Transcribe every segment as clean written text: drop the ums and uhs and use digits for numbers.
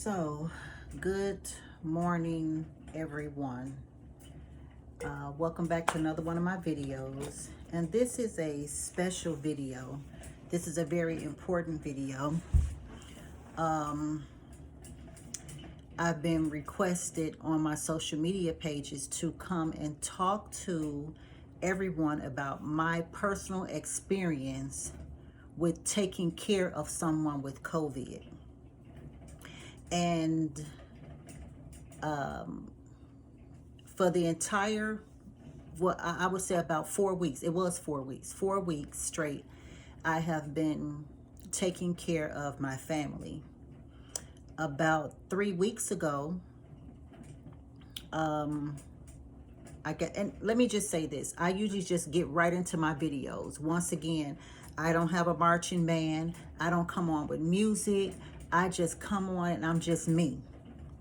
So, good morning, everyone. Welcome back to another one of my videos. And this is a special video. This is a very important video. I've been requested on my social media pages to come and talk to everyone about my personal experience with taking care of someone with COVID. And for the entire, I would say about 4 weeks, it was 4 weeks, 4 weeks straight, I have been taking care of my family. About 3 weeks ago, and let me just say this, I usually just get right into my videos. Once again, I don't have a marching band. I don't come on with music. I just come on and I'm just me.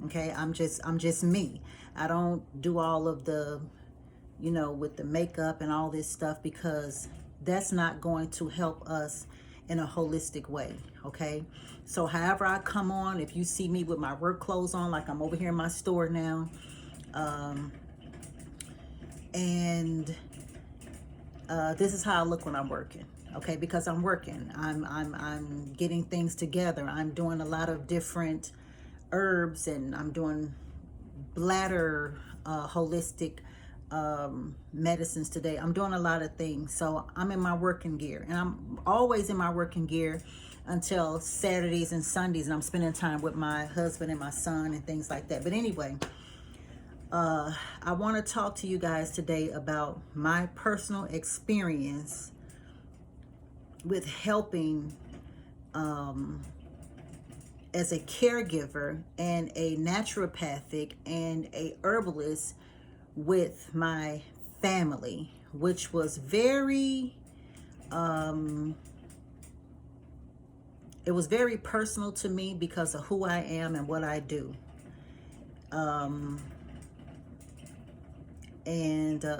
Okay, I'm just me. I don't do all of the, with the makeup and all this stuff, because that's not going to help us in a holistic way. Okay, so however I come on, if you see me with my work clothes on, like I'm over here in my store now, and this is how I look when I'm working. Okay, because I'm working, I'm getting things together. I'm doing a lot of different herbs, and I'm doing bladder holistic medicines today. I'm doing a lot of things, so I'm in my working gear, and I'm always in my working gear until Saturdays and Sundays, and I'm spending time with my husband and my son and things like that. But anyway, I want to talk to you guys today about my personal experience with helping as a caregiver and a naturopathic and a herbalist with my family, which was very it was very personal to me because of who I am and what I do.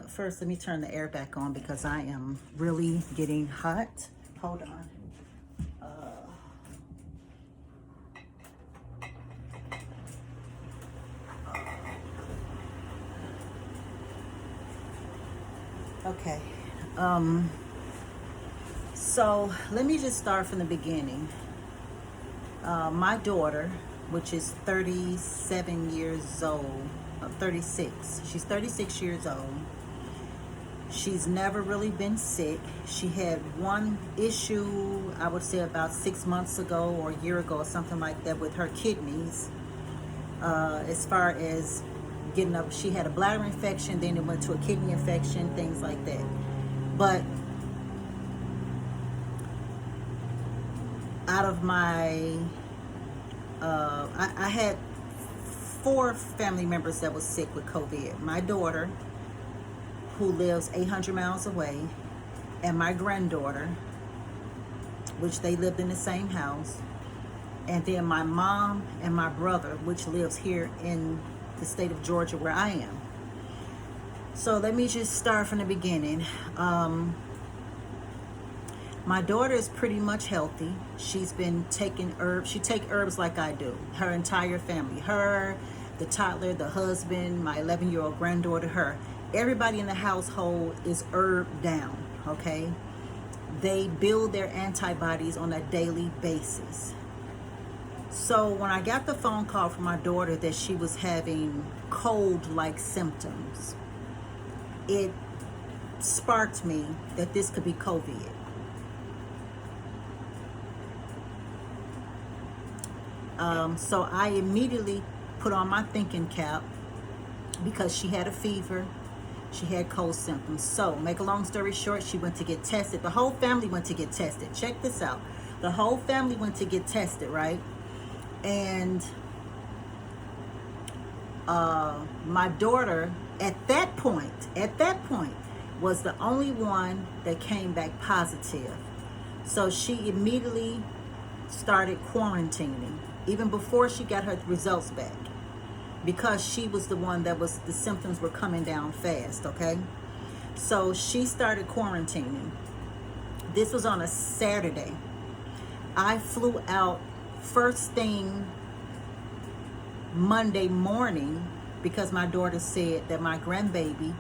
First, let me turn the air back on because I am really getting hot. Hold on. Okay. So let me just start from the beginning. My daughter, which is 37 years old, 36. She's 36 years old. She's never really been sick. She had one issue, I would say about 6 months ago or a year ago or something like that, with her kidneys. As far as getting up, she had a bladder infection, then it went to a kidney infection, things like that. But out of my, I had 4 family members that was sick with COVID. My daughter, who lives 800 miles away, and my granddaughter, which they lived in the same house, and then my mom and my brother, which lives here in the state of Georgia where I am. So let me just start from the beginning. My daughter is pretty much healthy. She's been taking herbs. She takes herbs like I do. Her entire family, her, the toddler, the husband, my 11-year-old granddaughter, her. Everybody in the household is herb down, okay? They build their antibodies on a daily basis. So when I got the phone call from my daughter that she was having cold-like symptoms, it sparked me that this could be COVID. So I immediately put on my thinking cap because she had a fever. She had cold symptoms. So, make a long story short, she went to get tested. The whole family went to get tested. Check this out. The whole family went to get tested, right? And my daughter, at that point, was the only one that came back positive. So she immediately started quarantining, even before she got her results back, because she was the one that was, the symptoms were coming down fast, okay? So she started quarantining. This was on a Saturday. I flew out first thing Monday morning because my daughter said that my grandbaby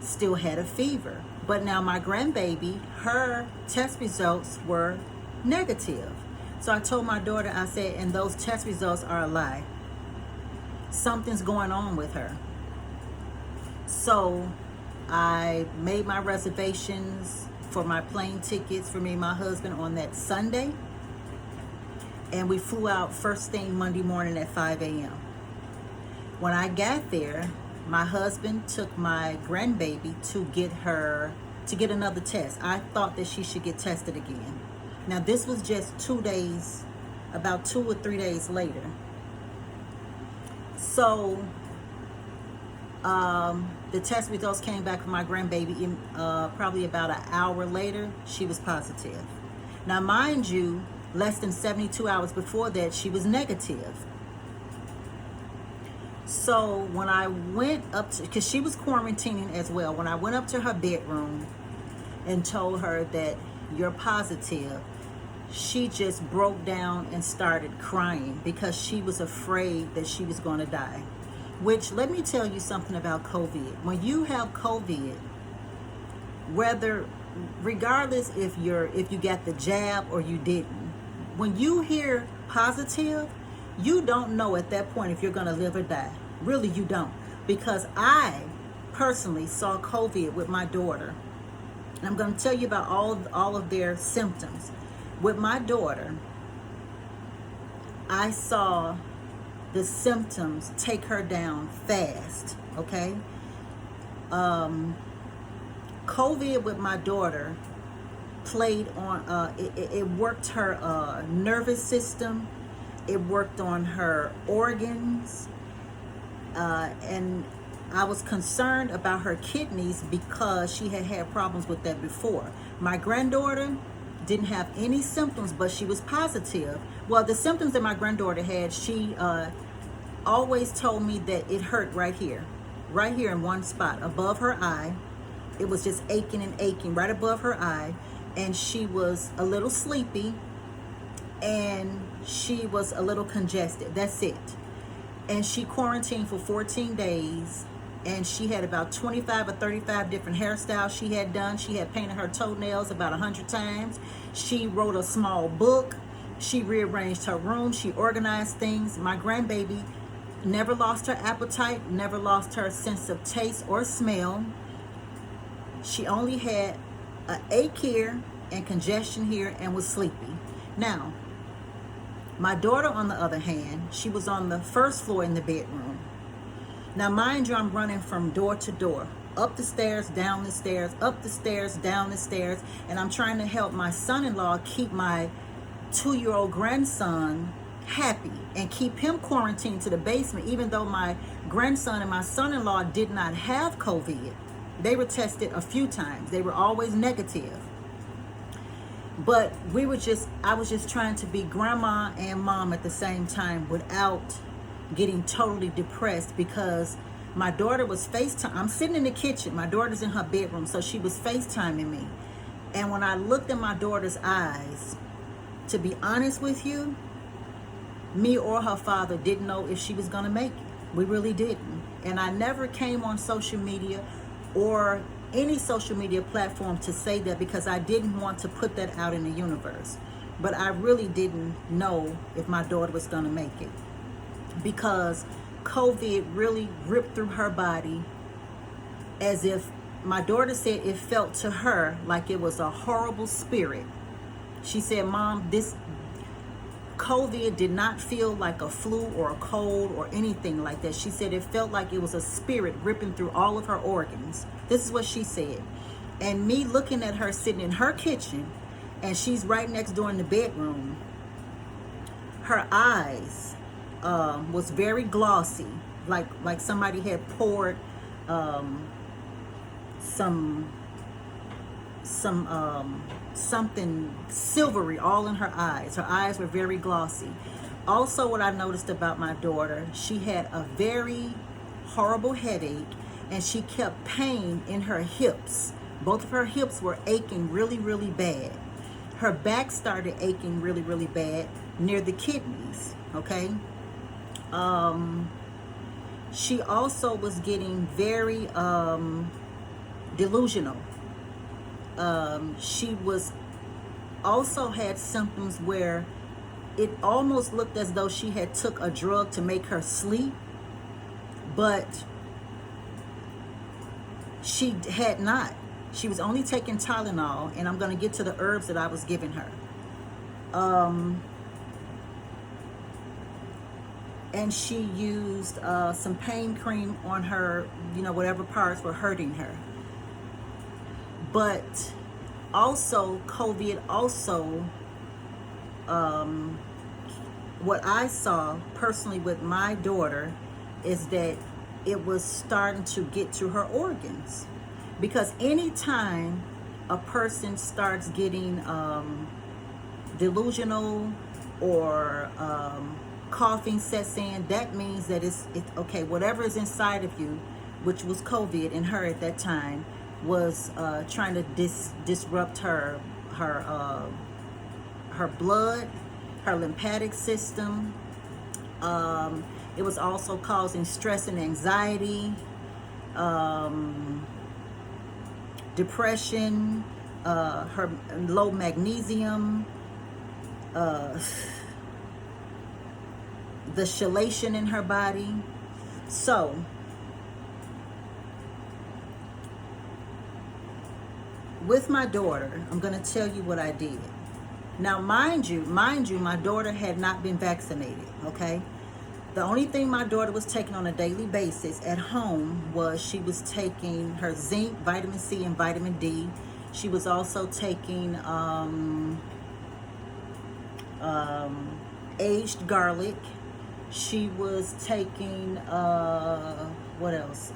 still had a fever. But now my grandbaby, her test results were negative. So I told my daughter, I said, and those test results are a lie. Something's going on with her. So I made my reservations for my plane tickets for me and my husband on that Sunday. And we flew out first thing Monday morning at 5 a.m. When I got there, my husband took my grandbaby to get another test. I thought that she should get tested again. Now this was just 2 days, about 2 or 3 days later. So the test results came back for my grandbaby probably about an hour later. She was positive. Now mind you, less than 72 hours before that, she was negative. So when I went up to, because she was quarantining as well, when I went up to her bedroom and told her that you're positive, she just broke down and started crying because she was afraid that she was going to die. Which, let me tell you something about COVID. When you have COVID, regardless if you got the jab or you didn't, when you hear positive, you don't know at that point if you're going to live or die. Really, you don't. Because I personally saw COVID with my daughter. And I'm going to tell you about all of their symptoms. With my daughter, I saw the symptoms take her down fast, okay? COVID with my daughter played on, it worked her nervous system, it worked on her organs, and I was concerned about her kidneys because she had had problems with that before. My granddaughter didn't have any symptoms, but she was positive. Well, the symptoms that my granddaughter had, she always told me that it hurt right here in one spot above her eye. It was just aching and aching right above her eye, and she was a little sleepy and she was a little congested. That's it. And she quarantined for 14 days, and she had about 25 or 35 different hairstyles she had done. She had painted her toenails about 100 times. She wrote a small book. She rearranged her room. She organized things. My grandbaby never lost her appetite, never lost her sense of taste or smell. She only had an ache here and congestion here and was sleepy. Now, my daughter, on the other hand, she was on the first floor in the bedroom. Now, mind you, I'm running from door to door, up the stairs, down the stairs, up the stairs, down the stairs, and I'm trying to help my son-in-law keep my 2-year-old grandson happy and keep him quarantined to the basement, even though my grandson and my son-in-law did not have COVID. They were tested a few times. They were always negative. But I was just trying to be grandma and mom at the same time without getting totally depressed, because my daughter was FaceTime. I'm sitting in the kitchen. My daughter's in her bedroom, so she was FaceTiming me. And when I looked in my daughter's eyes, to be honest with you, me or her father didn't know if she was going to make it. We really didn't. And I never came on social media or any social media platform to say that, because I didn't want to put that out in the universe. But I really didn't know if my daughter was going to make it, because COVID really ripped through her body, as if my daughter said it felt to her like it was a horrible spirit. She said, Mom, this COVID did not feel like a flu or a cold or anything like that. She said it felt like it was a spirit ripping through all of her organs. This is what she said. And me looking at her sitting in her kitchen, and she's right next door in the bedroom, her eyes was very glossy, like somebody had poured something silvery all in her eyes. Her eyes were very glossy. Also, what I noticed about my daughter, she had a very horrible headache, and she kept pain in her hips. Both of her hips were aching really, really bad. Her back started aching really, really bad near the kidneys, okay? She also was getting very delusional. She was also had symptoms where it almost looked as though she had took a drug to make her sleep, but she had not. She was only taking Tylenol, and I'm going to get to the herbs that I was giving her. And she used some pain cream on her, whatever parts were hurting her. But also, COVID also, what I saw personally with my daughter is that it was starting to get to her organs. Because anytime a person starts getting delusional or coughing sets in, that means that it's okay. Whatever is inside of you, which was COVID in her at that time, was trying to disrupt her blood, her lymphatic system. It was also causing stress and anxiety, depression, her low magnesium, the chelation in her body. So with my daughter, I'm going to tell you what I did. Now, mind you, my daughter had not been vaccinated, okay? The only thing my daughter was taking on a daily basis at home was she was taking her zinc, vitamin C, and vitamin D. She was also taking aged garlic. She was taking, what else?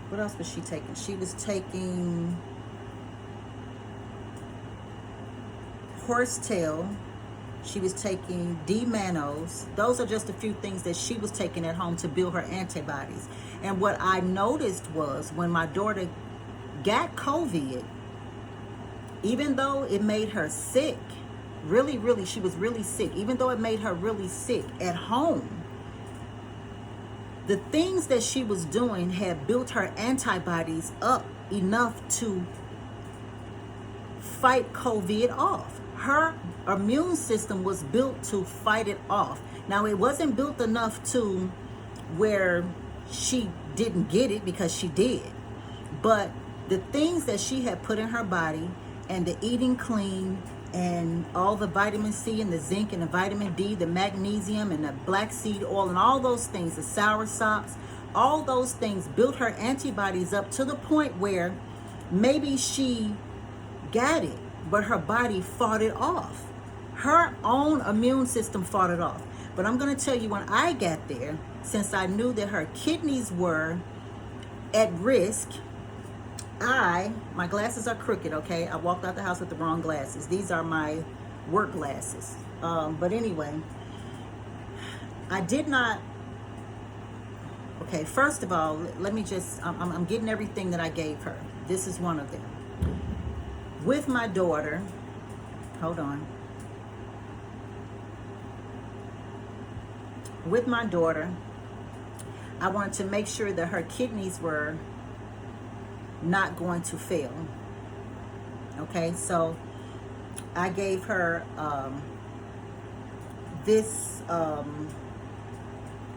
What else was she taking? She was taking horsetail. She was taking D-mannose. Those are just a few things that she was taking at home to build her antibodies. And what I noticed was when my daughter got COVID, even though it made her sick, really, she was really sick, even though it made her really sick at home, the things that she was doing had built her antibodies up enough to fight COVID off. Her immune system was built to fight it off. Now, it wasn't built enough to where she didn't get it, because she did. But the things that she had put in her body, and the eating clean, and all the vitamin C and the zinc and the vitamin D, the magnesium and the black seed oil and all those things, the sour sops, all those things built her antibodies up to the point where maybe she got it, but her body fought it off. Her own immune system fought it off. But I'm going to tell you, when I got there, since I knew that her kidneys were at risk, my glasses are crooked, okay? I walked out the house with the wrong glasses. These are my work glasses. But anyway, I did not, okay, first of all, let me just, I'm getting everything that I gave her. This is one of them. With my daughter, hold on. With my daughter, I wanted to make sure that her kidneys were not going to fail. Okay, so I gave her this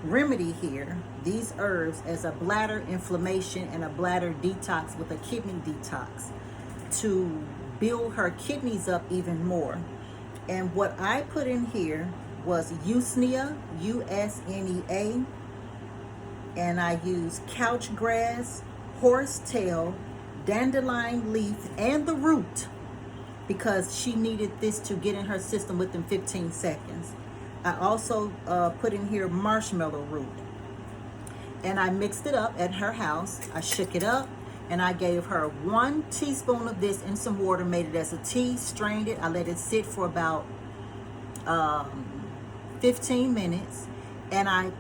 remedy here, these herbs, as a bladder inflammation and a bladder detox with a kidney detox to build her kidneys up even more. And what I put in here was Usnea, U-S-N-E-A, and I used couch grass, horsetail, dandelion leaf, and the root, because she needed this to get in her system within 15 seconds. I also put in here marshmallow root, and I mixed it up at her house. I shook it up, and I gave her 1 teaspoon of this in some water, made it as a tea, strained it. I let it sit for about 15 minutes, and I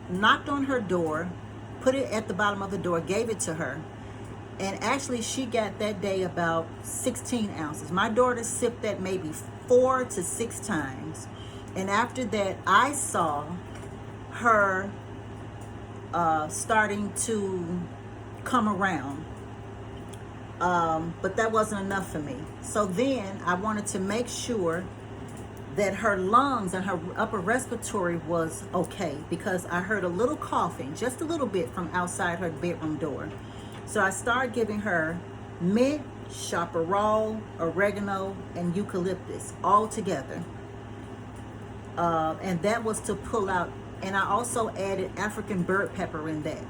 knocked on her door, put it at the bottom of the door, gave it to her, and actually she got that day about 16 ounces. My daughter sipped that maybe 4 to 6 times, And after that, I saw her starting to come around. But that wasn't enough for me. So then I wanted to make sure that her lungs and her upper respiratory was okay, because I heard a little coughing, just a little bit, from outside her bedroom door. So I started giving her mint, chaparral, oregano, and eucalyptus all together. And that was to pull out, and I also added African bird pepper in that.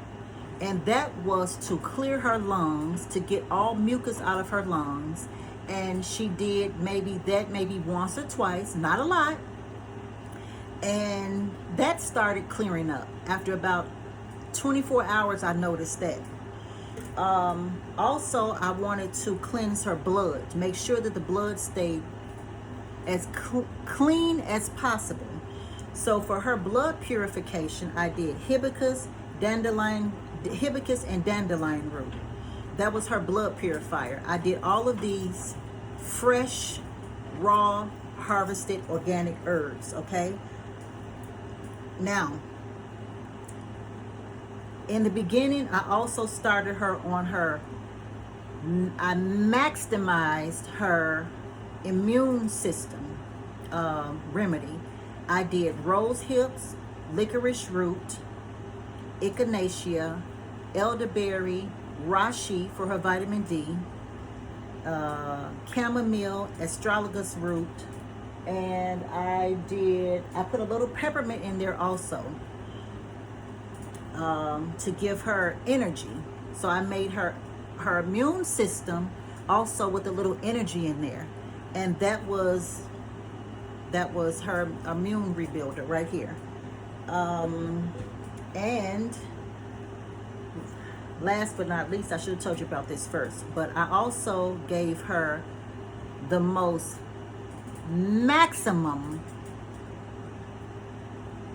And that was to clear her lungs, to get all mucus out of her lungs. And she did maybe once or twice, not a lot. And that started clearing up. After about 24 hours, I noticed that. Also, I wanted to cleanse her blood, to make sure that the blood stayed as clean as possible. So for her blood purification, I did hibiscus and dandelion root. That was her blood purifier. I did all of these fresh, raw, harvested organic herbs, okay? Now, in the beginning, I also started her on I maximized her immune system remedy. I did rose hips, licorice root, echinacea, elderberry, reishi for her vitamin D, chamomile, astragalus root, and I put a little peppermint in there also to give her energy. So I made her immune system also with a little energy in there, and that was her immune rebuilder right here. And last but not least, I should have told you about this first, but I also gave her the most maximum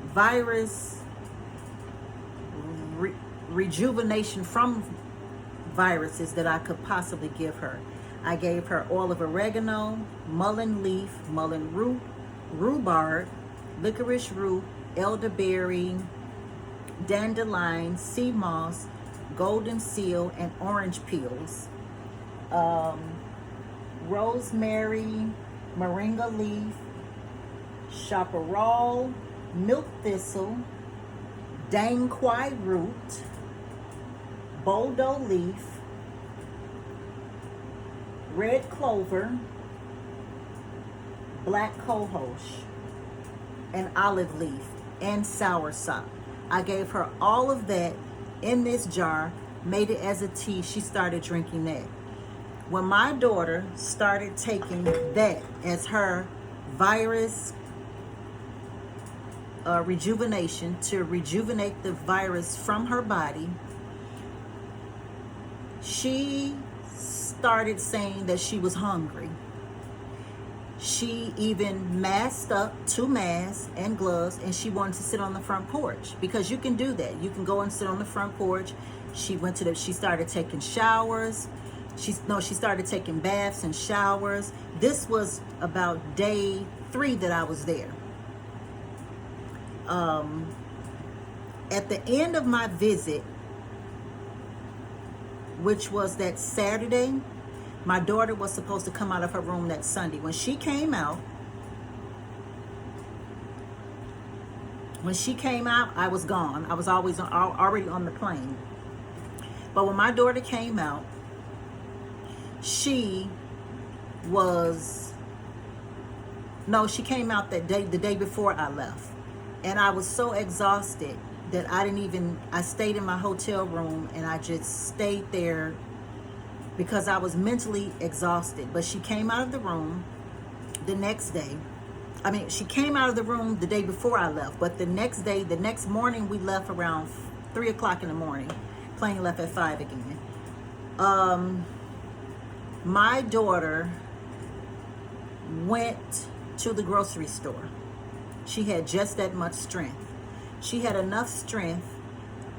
virus rejuvenation from viruses that I could possibly give her. I gave her oil of oregano, mullein leaf, mullein root, rhubarb, licorice root, elderberry, dandelion, sea moss, golden seal, and orange peels, rosemary, moringa leaf, chaparral, milk thistle, dang quai root, boldo leaf, red clover, black cohosh, and olive leaf, and soursop. I gave her all of that in this jar, made it as a tea. She started drinking that. When my daughter started taking that as her virus rejuvenation, to rejuvenate the virus from her body, she started saying that she was hungry. She even masked up, 2 masks and gloves, and she wanted to sit on the front porch, because you can do that. You can go and sit on the front porch. She started taking showers. She started taking baths and showers. This was about day 3 that I was there. At the end of my visit, which was that Saturday, my daughter was supposed to come out of her room that Sunday. When she came out, I was gone. I was already on the plane. But when my daughter came out, she came out that day, the day before I left. And I was so exhausted that I stayed in my hotel room, and I just stayed there because I was mentally exhausted. But she came out of the room the next day. She came out of the room the day before I left, but the next morning, we left around 3 o'clock in the morning. Plane left at 5 again. My daughter went to the grocery store. She had just that much strength. She had enough strength,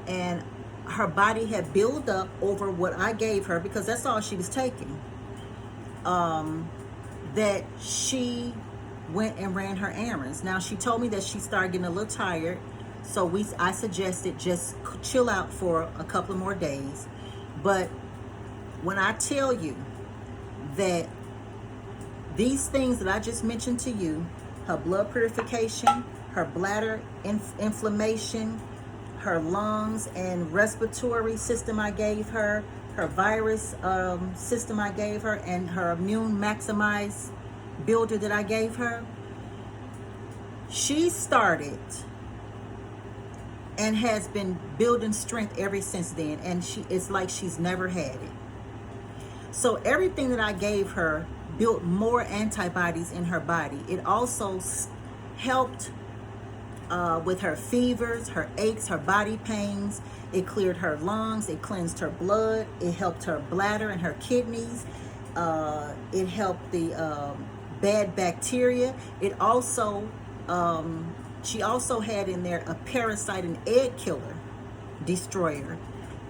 and her body had built up over what I gave her, because that's all she was taking, that she went and ran her errands. Now she told me that she started getting a little tired, so I suggested just chill out for a couple of more days. But when I tell you that these things that I just mentioned to you, her blood purification, her bladder inflammation, her lungs and respiratory system I gave her, her virus system I gave her, and her immune maximize builder that I gave her, she started and has been building strength ever since then, and it's like she's never had it. So everything that I gave her built more antibodies in her body. It also helped with her fevers, her aches, her body pains. It cleared her lungs, it cleansed her blood, it helped her bladder and her kidneys. It helped the bad bacteria. It also, she also had in there a parasite and egg killer destroyer,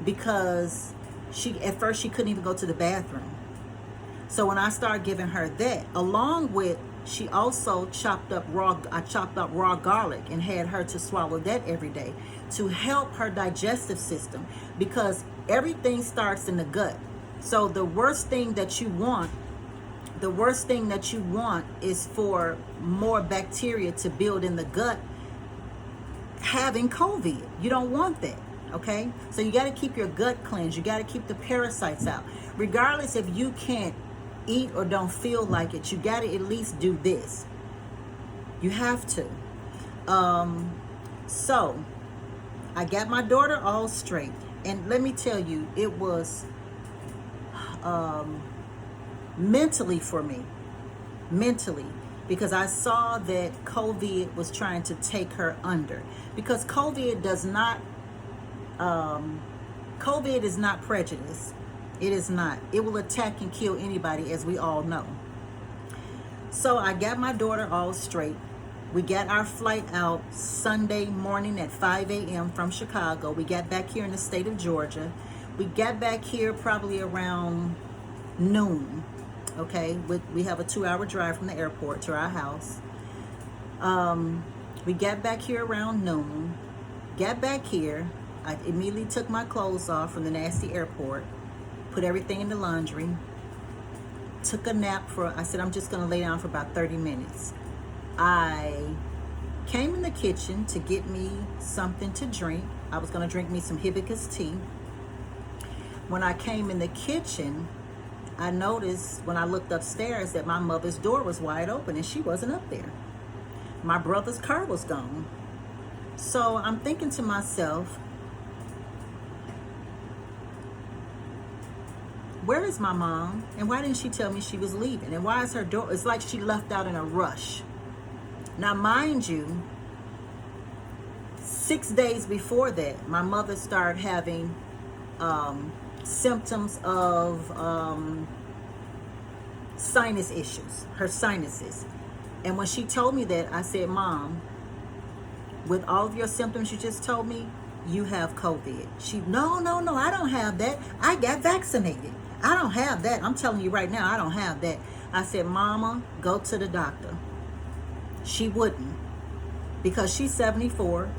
because at first she couldn't even go to the bathroom. So when I started giving her that, along with, she also chopped up raw garlic and had her to swallow that every day to help her digestive system, because everything starts in the gut. So the worst thing that you want is for more bacteria to build in the gut having COVID. You don't want that, okay? So you got to keep your gut cleansed. You got to keep the parasites out. Regardless if you can't eat or don't feel like it, you got to at least do this. You have to. So I got my daughter all straight, and let me tell you, it was mentally for me, because I saw that COVID was trying to take her under, because COVID is not prejudice. It is not. It will attack and kill anybody, as we all know. So I got my daughter all straight. We got our flight out Sunday morning at 5 a.m. from Chicago. We got back here in the state of Georgia. We got back here probably around noon. Okay, we have a 2-hour drive from the airport to our house. We got back here around noon. Got back here. I immediately took my clothes off from the nasty airport. Put everything in the laundry. Took a nap I said I'm just going to lay down for about 30 minutes. I came in the kitchen to get me something to drink. I was going to drink me some hibiscus tea. When I came in the kitchen, I noticed when I looked upstairs that my mother's door was wide open and she wasn't up there. My brother's car was gone. So I'm thinking to myself, where is my mom? And why didn't she tell me she was leaving? And why is her door? It's like she left out in a rush. Now, mind you, 6 days before that, my mother started having symptoms of sinus issues, her sinuses. And when she told me that, I said, Mom, with all of your symptoms you just told me, you have COVID. She, no, I don't have that. I got vaccinated. I don't have that. I'm telling you right now, I don't have that. I said, Mama, go to the doctor. She wouldn't, because she's 74,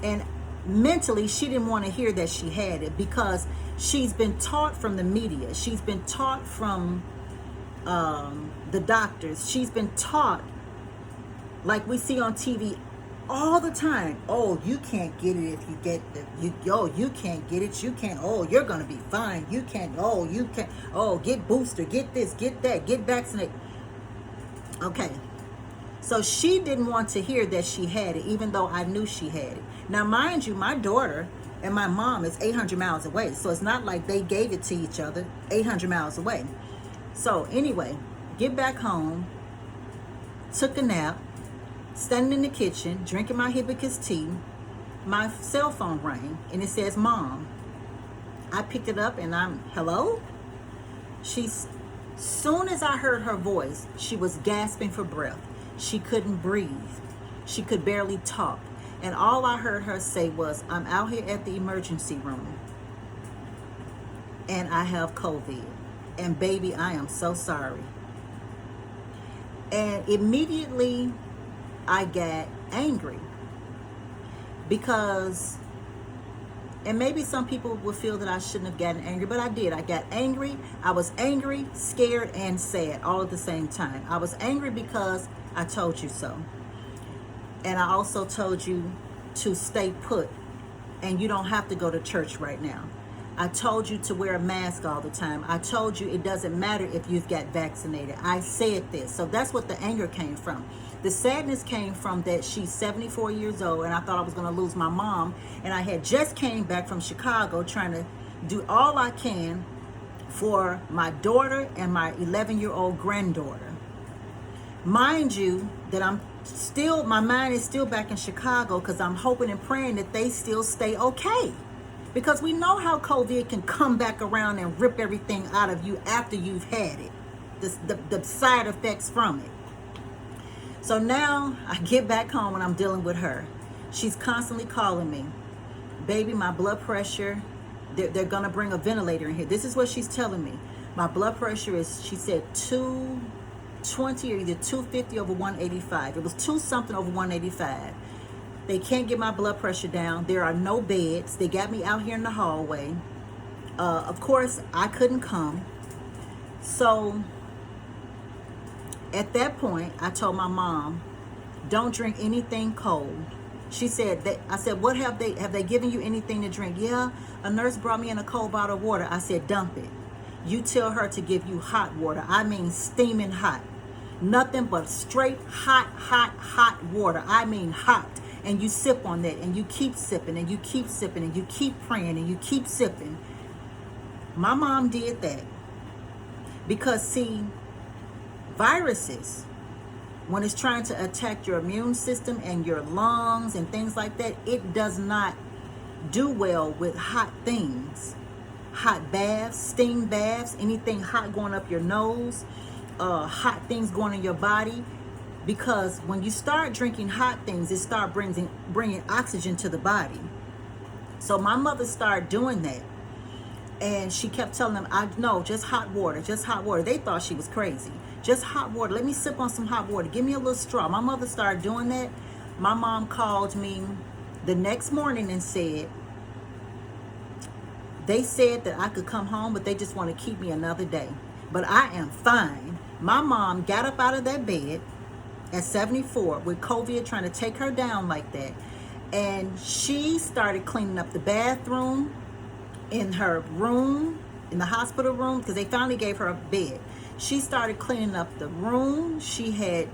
and mentally she didn't want to hear that she had it, because she's been taught from the media. She's been taught from the doctors. She's been taught, like we see on TV all the time, oh, you can't get it if you get you can't get it, you can't, oh, you're gonna be fine, you can't, oh, you can't, oh, get booster, get this, get that, get vaccinated. Okay, so she didn't want to hear that she had it, even though I knew she had it. Now, mind you, my daughter and my mom is 800 miles away, so it's not like they gave it to each other 800 miles away. So anyway, get back home, took a nap, standing in the kitchen, drinking my hibiscus tea. My cell phone rang, and it says, Mom. I picked it up, and hello? Soon as I heard her voice, she was gasping for breath. She couldn't breathe. She could barely talk. And all I heard her say was, I'm out here at the emergency room, and I have COVID. And baby, I am so sorry. And immediately I got angry because, and maybe some people will feel that I shouldn't have gotten angry, but I did. I got angry. I was angry, scared, and sad all at the same time. I was angry because I told you so. And I also told you to stay put, and you don't have to go to church right now. I told you to wear a mask all the time. I told you it doesn't matter if you've got vaccinated. I said this. So that's what the anger came from. The sadness came from that she's 74 years old, and I thought I was going to lose my mom. And I had just came back from Chicago trying to do all I can for my daughter and my 11-year-old granddaughter. Mind you, that my mind is still back in Chicago because I'm hoping and praying that they still stay okay. Because we know how COVID can come back around and rip everything out of you after you've had it. The side effects from it. So now I get back home and I'm dealing with her. She's constantly calling me. Baby, my blood pressure, they're going to bring a ventilator in here. This is what she's telling me. My blood pressure is, she said, 220 or either 250 over 185. It was 2 something over 185. They can't get my blood pressure down. There are no beds. They got me out here in the hallway. Of course, I couldn't come. So at that point, I told my mom, don't drink anything cold. She said that, I said, what have they given you anything to drink? Yeah, a nurse brought me in a cold bottle of water. I said, dump it. You tell her to give you hot water. I mean steaming hot. Nothing but straight hot water. I mean hot. And you sip on that, and you keep sipping, and you keep sipping, and you keep praying, and you keep sipping. My mom did that. Because, see, viruses, when it's trying to attack your immune system and your lungs and things like that, it does not do well with hot things. Hot baths, steam baths, anything hot going up your nose, hot things going in your body. Because when you start drinking hot things, it starts bringing oxygen to the body. So my mother started doing that. And she kept telling them, no, just hot water, just hot water. They thought she was crazy. Just hot water. Let me sip on some hot water. Give me a little straw. My mother started doing that. My mom called me the next morning and said, they said that I could come home, but they just want to keep me another day. But I am fine. My mom got up out of that bed at 74 with COVID trying to take her down like that. And she started cleaning up the bathroom in her room, in the hospital room, because they finally gave her a bed. She started cleaning up the room. She had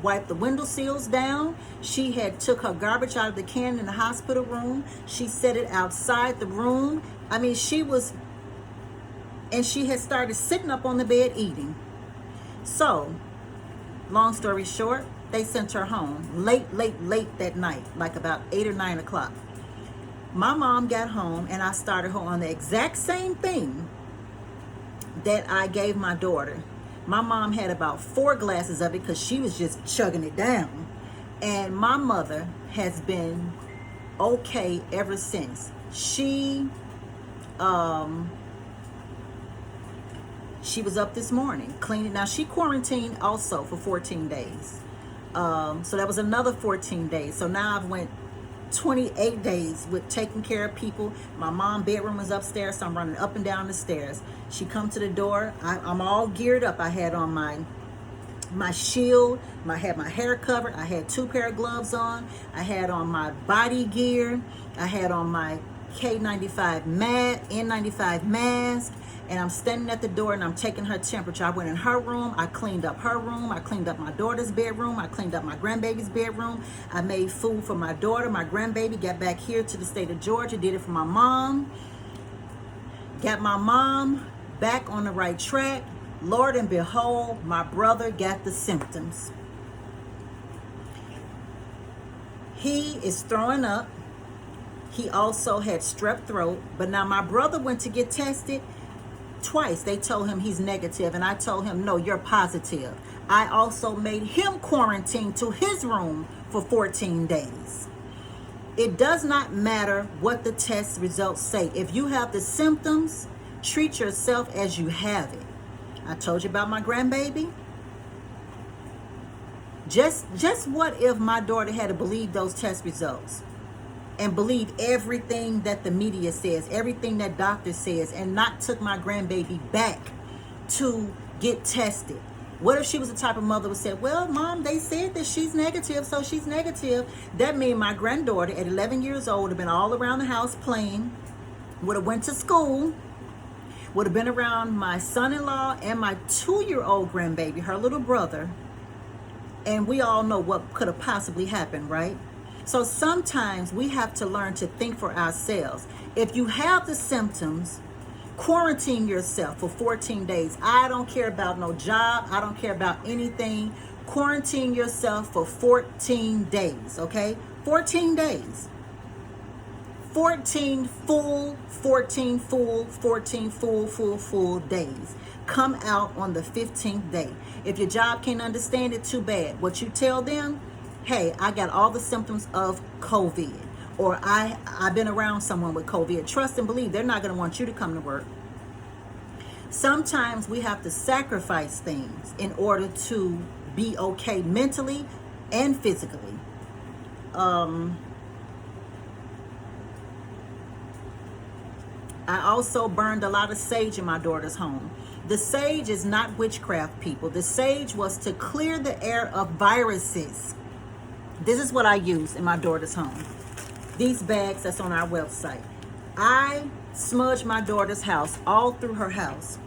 wiped the window sills down. She had took her garbage out of the can in the hospital room. She set it outside the room. I mean, and she had started sitting up on the bed eating. So, long story short, they sent her home late that night, like about 8 or 9 o'clock. My mom got home and I started her on the exact same thing that I gave my daughter. My mom had about 4 glasses of it because she was just chugging it down. And my mother has been okay ever since. She was up this morning cleaning. Now she quarantined also for 14 days. So that was another 14 days. So now I've went 28 days with taking care of people. My mom's bedroom was upstairs, so I'm running up and down the stairs. She come to the door. I'm all geared up. I had on my shield. I had my hair covered. I had 2 pair of gloves on. I had on my body gear. I had on my N95 mask. And I'm standing at the door and I'm taking her temperature. I went in her room. I cleaned up her room. I cleaned up my daughter's bedroom. I cleaned up my grandbaby's bedroom. I made food for my daughter, my grandbaby. Got back here to the state of Georgia. Did it for my mom. Got my mom back on the right track. Lord and behold, my brother got the symptoms. He is throwing up. He also had strep throat. But now my brother went to get tested. Twice they told him he's negative, and I told him, no, you're positive. I also made him quarantine to his room for 14 days. It does not matter what the test results say. If you have the symptoms, treat yourself as you have it. I told you about my grandbaby. Just what if my daughter had to believe those test results and believe everything that the media says, everything that doctor says, and not took my grandbaby back to get tested? What if she was the type of mother who said, well, mom, they said that she's negative, so she's negative. That means my granddaughter at 11 years old would have been all around the house playing, would have went to school, would have been around my son-in-law and my 2-year-old grandbaby, her little brother, and we all know what could have possibly happened, right? So sometimes we have to learn to think for ourselves. If you have the symptoms, quarantine yourself for 14 days. I don't care about no job. I don't care about anything. Quarantine yourself for 14 days, okay? 14 days. 14 full days. Come out on the 15th day. If your job can't understand it, too bad. What you tell them, hey, I got all the symptoms of COVID, or I've been around someone with COVID. Trust and believe they're not going to want you to come to work. Sometimes we have to sacrifice things in order to be okay mentally and physically. I also burned a lot of sage in my daughter's home. The sage is not witchcraft, people. The sage was to clear the air of viruses. This is what I use in my daughter's home. These bags that's on our website. I smudged my daughter's house all through her house.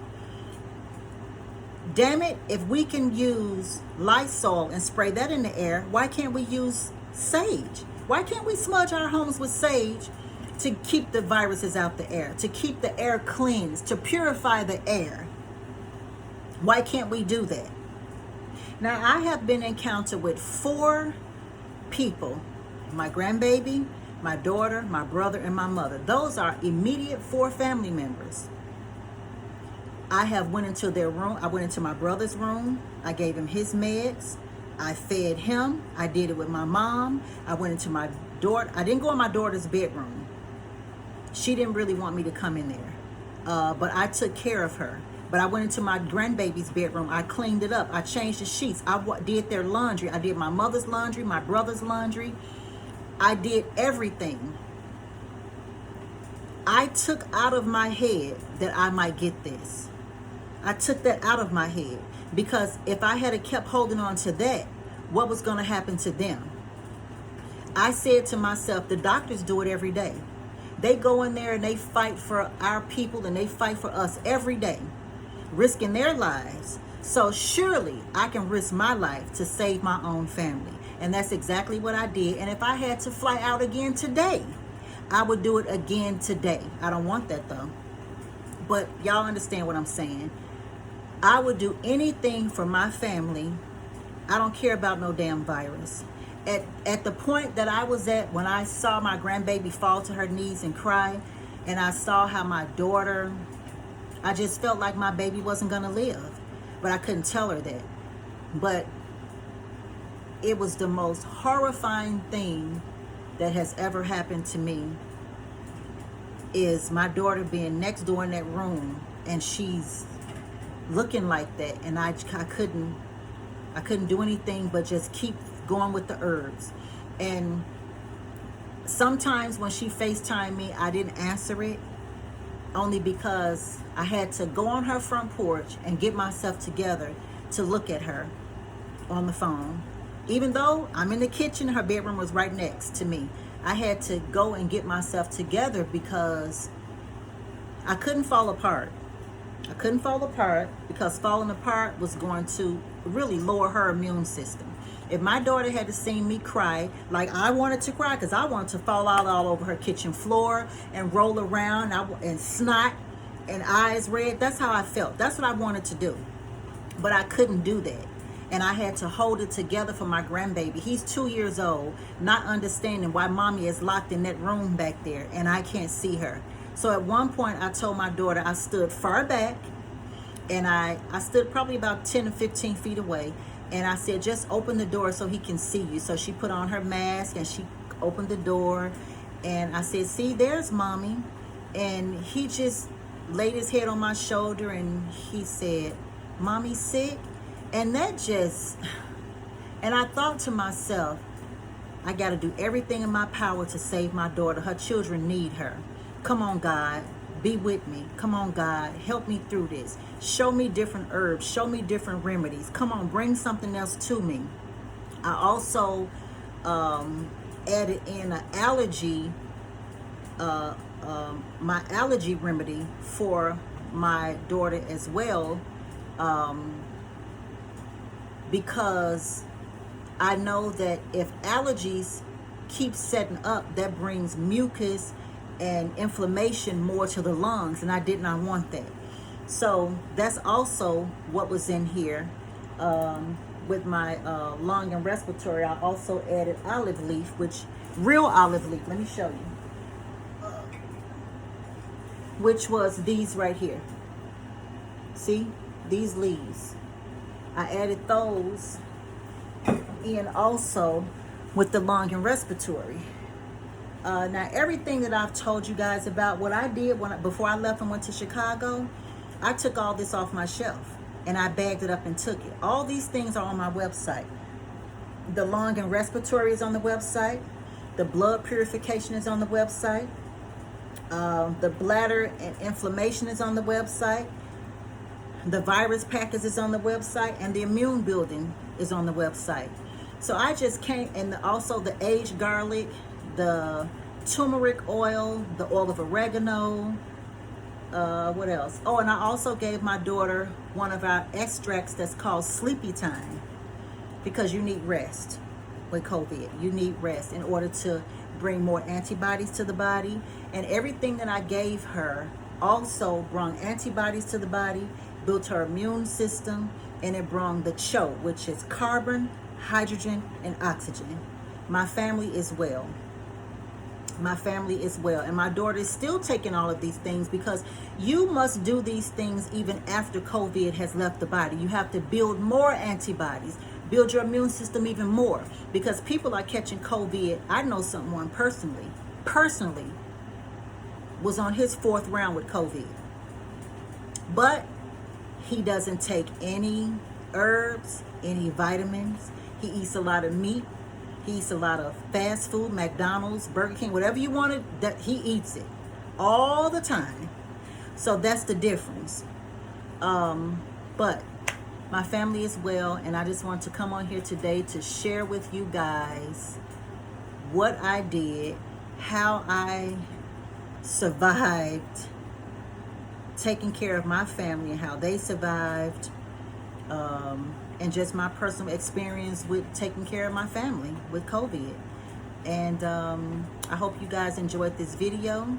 Damn it, if we can use Lysol and spray that in the air, why can't we use sage? Why can't we smudge our homes with sage to keep the viruses out the air, to keep the air cleansed, to purify the air? Why can't we do that? Now, I have been encountered with 4 people, my grandbaby, my daughter, my brother, and my mother. Those are immediate 4 family members. I have went into their room. I went into my brother's room. I gave him his meds. I fed him. I did it with my mom. I went into my daughter. I didn't go in my daughter's bedroom. She didn't really want me to come in there. But I took care of her. But I went into my grandbaby's bedroom. I cleaned it up. I changed the sheets. I did their laundry. I did my mother's laundry, my brother's laundry. I did everything. I took out of my head that I might get this. I took that out of my head, because if I had kept holding on to that, what was going to happen to them? I said to myself, the doctors do it every day. They go in there and they fight for our people, and they fight for us every day, risking their lives. So surely I can risk my life to save my own family. And that's exactly what I did. And if I had to fly out again today, I would do it again today. I don't want that though. But y'all understand what I'm saying. I would do anything for my family. I don't care about no damn virus. At the point that I was at when I saw my grandbaby fall to her knees and cry, and I saw how my daughter, I just felt like my baby wasn't going to live. But I couldn't tell her that. But it was the most horrifying thing that has ever happened to me, is my daughter being next door in that room, and she's looking like that, and I couldn't do anything but just keep going with the herbs. And sometimes when she FaceTimed me, I didn't answer it, only because I had to go on her front porch and get myself together to look at her on the phone. Even though I'm in the kitchen, her bedroom was right next to me. I had to go and get myself together because I couldn't fall apart. I couldn't fall apart, because falling apart was going to really lower her immune system. If my daughter had to see me cry, like I wanted to cry, because I wanted to fall out all over her kitchen floor and roll around and snot and eyes red, that's how I felt. That's what I wanted to do. But I couldn't do that. And I had to hold it together for my grandbaby. He's 2 years old, not understanding why mommy is locked in that room back there and I can't see her. So at one point I told my daughter, I stood far back, and I stood probably about 10 or 15 feet away, and I said, just open the door so he can see you. So she put on her mask and she opened the door, and I said, see, there's mommy. And he just laid his head on my shoulder and he said, mommy's sick. And that And I thought to myself, I got to do everything in my power to save my daughter. Her children need her. Come on, God. Be with me. Come on, God. Help me through this. Show me different herbs. Show me different remedies. Come on, bring something else to me. I also added in an allergy, my allergy remedy for my daughter as well, because I know that if allergies keep setting up, that brings mucus and inflammation more to the lungs, and I did not want that. So that's also what was in here. With my lung and respiratory, I also added olive leaf, which real olive leaf, let me show you, which was these right here. See, these leaves, I added those in also with the lung and respiratory. Now everything that I've told you guys about, what I did before I left and went to Chicago, I took all this off my shelf and I bagged it up and took it. All these things are on my website. The lung and respiratory is on the website. The blood purification is on the website. The bladder and inflammation is on the website. The virus package is on the website, and the immune building is on the website. So I just came, and also the aged garlic, the turmeric oil, the oil of oregano, what else? Oh, and I also gave my daughter one of our extracts that's called Sleepy Time, because you need rest with COVID. You need rest in order to bring more antibodies to the body. And everything that I gave her also brought antibodies to the body, built her immune system, and it brought the CHO, which is carbon, hydrogen, and oxygen. My family is well. My family is well. And my daughter is still taking all of these things, because you must do these things even after COVID has left the body. You have to build more antibodies, build your immune system even more, because people are catching COVID. I know someone personally was on his 4th round with COVID, but he doesn't take any herbs, any vitamins. He eats a lot of meat. He eats a lot of fast food, McDonald's, Burger King, whatever you wanted, that he eats it all the time. So that's the difference. But my family is well, and I just want to come on here today to share with you guys what I did, how I survived taking care of my family, and how they survived, and just my personal experience with taking care of my family with COVID. And I hope you guys enjoyed this video.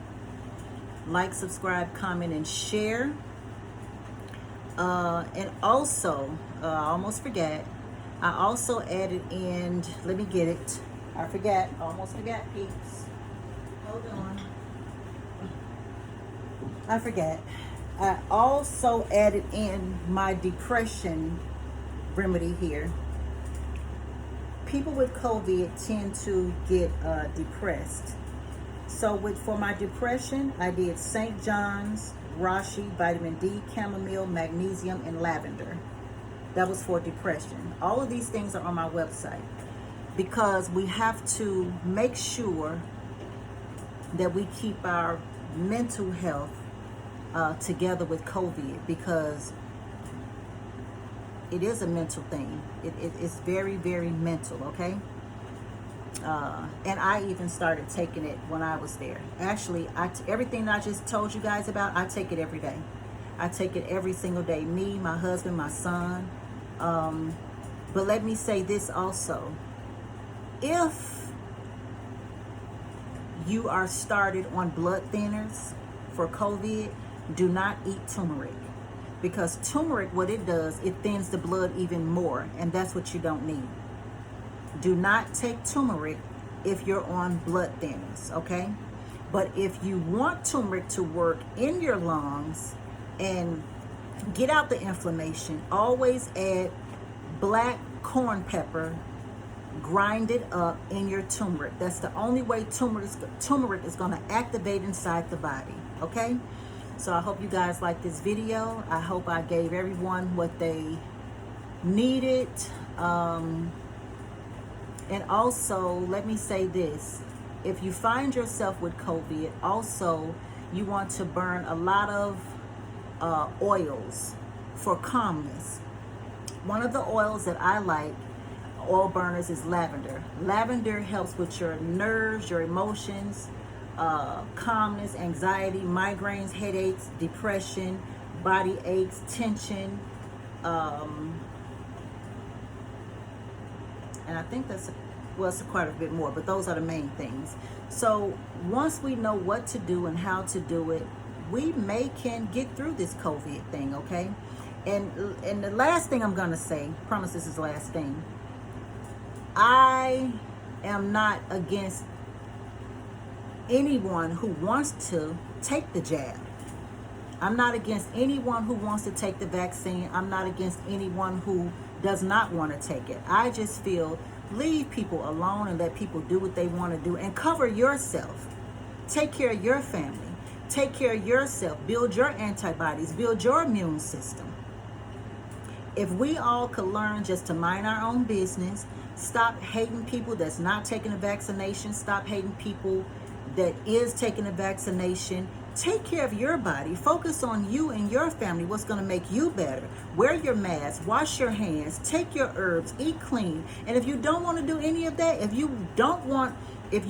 Like, subscribe, comment, and share. And also, I almost forgot, I also added in, let me get it. I almost forgot, peeps. Hold on. I forgot. I also added in my depression remedy here. People with COVID tend to get depressed. So for my depression, I did St. John's, Reishi, vitamin D, chamomile, magnesium, and lavender. That was for depression. All of these things are on my website, because we have to make sure that we keep our mental health together with COVID, because it is a mental thing. It's very, very mental, okay? And I even started taking it when I was there. Actually, everything that I just told you guys about, I take it every day. I take it every single day. Me, my husband, my son. But let me say this also. If you are started on blood thinners for COVID, do not eat turmeric. Because turmeric, what it does, it thins the blood even more, and that's what you don't need. Do not take turmeric if you're on blood thinners, okay? But if you want turmeric to work in your lungs and get out the inflammation, always add black corn pepper, grind it up in your turmeric. That's the only way turmeric is going to activate inside the body, okay? So I hope you guys like this video. I hope I gave everyone what they needed. And also, let me say this. If you find yourself with COVID, also, you want to burn a lot of oils for calmness. One of the oils that I like, oil burners, is lavender. Lavender helps with your nerves, your emotions, calmness, anxiety, migraines, headaches, depression, body aches, tension, and I think that's, well, it's quite a bit more, but those are the main things. So once we know what to do and how to do it, we can get through this COVID thing, okay? And the last thing I'm gonna say, promise this is the last thing. I am not against anyone who wants to take the jab. I'm not against anyone who wants to take the vaccine. I'm not against anyone who does not want to take it. I just feel leave people alone and let people do what they want to do, and cover yourself. Take care of your family. Take care of yourself. Build your antibodies. Build your immune system. If we all could learn just to mind our own business, stop hating people that's not taking a vaccination, stop hating people that is taking a vaccination. Take care of your body. Focus on you and your family, what's going to make you better. Wear your mask, wash your hands, take your herbs, eat clean. And if you don't want to do any of that, if you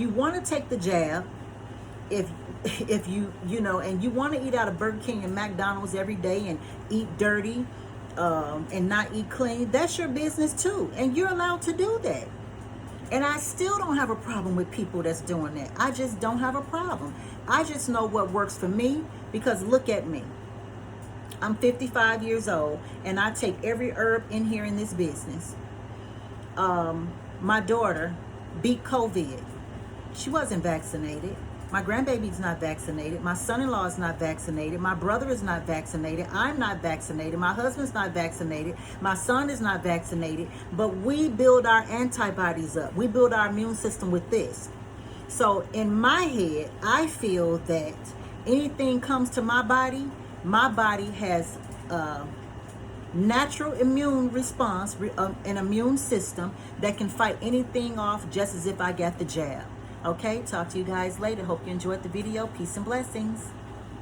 want to take the jab, if you know, and you want to eat out of Burger King and McDonald's every day and eat dirty, and not eat clean, that's your business too. And you're allowed to do that. And I still don't have a problem with people that's doing that. I just don't have a problem. I just know what works for me, because look at me. I'm 55 years old and I take every herb in here in this business. My daughter beat COVID. She wasn't vaccinated. My grandbaby's not vaccinated. My son-in-law is not vaccinated. My brother is not vaccinated. I'm not vaccinated. My husband's not vaccinated. My son is not vaccinated. But we build our antibodies up. We build our immune system with this. So in my head, I feel that anything comes to my body has a natural immune response, an immune system that can fight anything off just as if I got the jab. Okay, talk to you guys later. Hope you enjoyed the video. Peace and blessings.